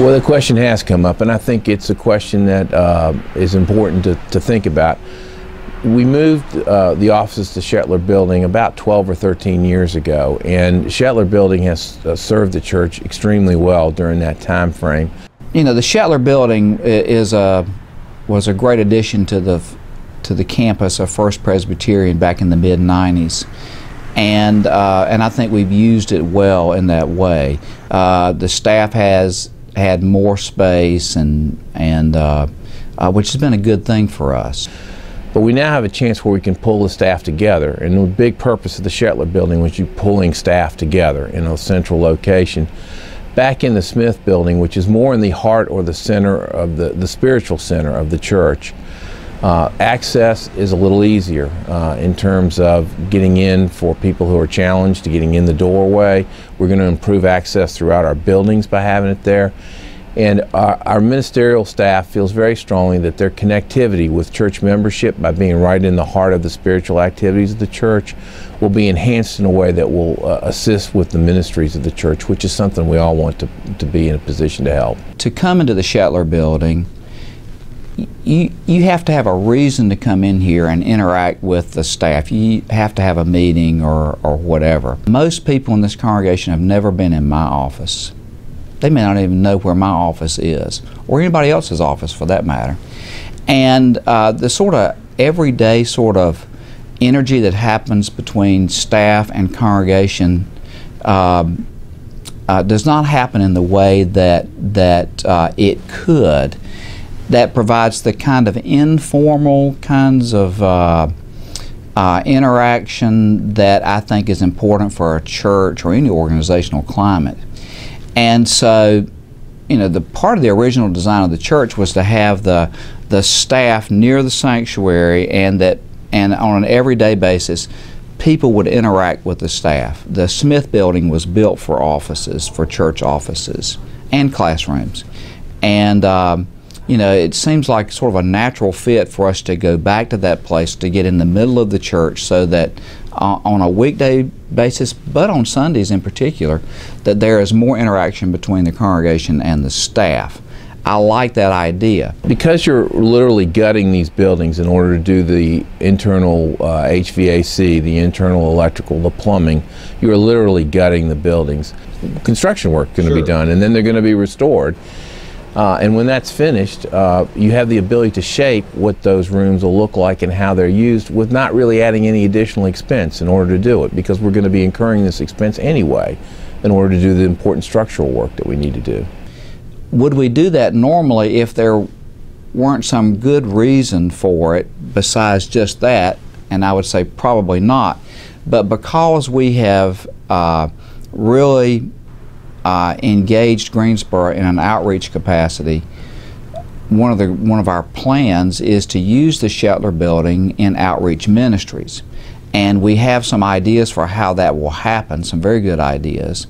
Well, the question has come up, and I think it's a question that is important to think about. We moved the offices to Shetler Building about 12 or 13 years ago, and Shetler Building has served the church extremely well during that time frame. You know, the Shetler Building was a great addition to the campus of First Presbyterian back in the mid-90s. And I think we've used it well in that way. The staff has had more space, and which has been a good thing for us. But we now have a chance where we can pull the staff together, and the big purpose of the Shetler Building was you pulling staff together in a central location. Back in the Smith Building, which is more in the heart or the center of the spiritual center of the church, access is a little easier in terms of getting in for people who are challenged, to getting in the doorway. We're going to improve access throughout our buildings by having it there. And our ministerial staff feels very strongly that their connectivity with church membership, by being right in the heart of the spiritual activities of the church, will be enhanced in a way that will assist with the ministries of the church, which is something we all want to be in a position to help. To come into the Shetler Building, you have to have a reason to come in here and interact with the staff. You have to have a meeting or whatever. Most people in this congregation have never been in my office. They may not even know where my office is, or anybody else's office for that matter. And the sort of everyday sort of energy that happens between staff and congregation does not happen in the way that it could. That provides the kind of informal kinds of interaction that I think is important for a church or any organizational climate. And so, you know, the part of the original design of the church was to have the staff near the sanctuary, and on an everyday basis people would interact with the staff. The Smith Building was built for offices, for church offices and classrooms, and you know, it seems like sort of a natural fit for us to go back to that place, to get in the middle of the church, so that on a weekday basis, but on Sundays in particular, that there is more interaction between the congregation and the staff. I like that idea. Because you're literally gutting these buildings in order to do the internal HVAC, the internal electrical, the plumbing, you're literally gutting the buildings. Construction work is going to be done, and then they're going to be restored. And when that's finished, you have the ability to shape what those rooms will look like and how they're used, with not really adding any additional expense in order to do it, because we're going to be incurring this expense anyway in order to do the important structural work that we need to do. Would we do that normally if there weren't some good reason for it besides just that? And I would say probably not. But because we have really engaged Greensboro in an outreach capacity, one of our plans is to use the Shetler Building in outreach ministries, and we have some ideas for how that will happen, some very good ideas,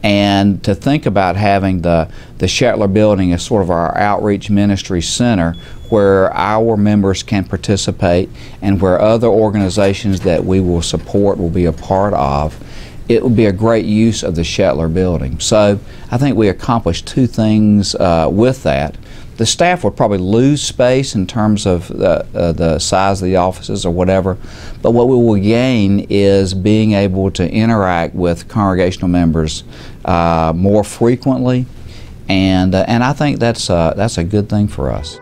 and to think about having the Shetler Building as sort of our outreach ministry center, where our members can participate and where other organizations that we will support will be a part of. It would be a great use of the Shetler Building. So I think we accomplished two things with that. The staff would probably lose space in terms of the size of the offices or whatever, but what we will gain is being able to interact with congregational members more frequently, and I think that's a good thing for us.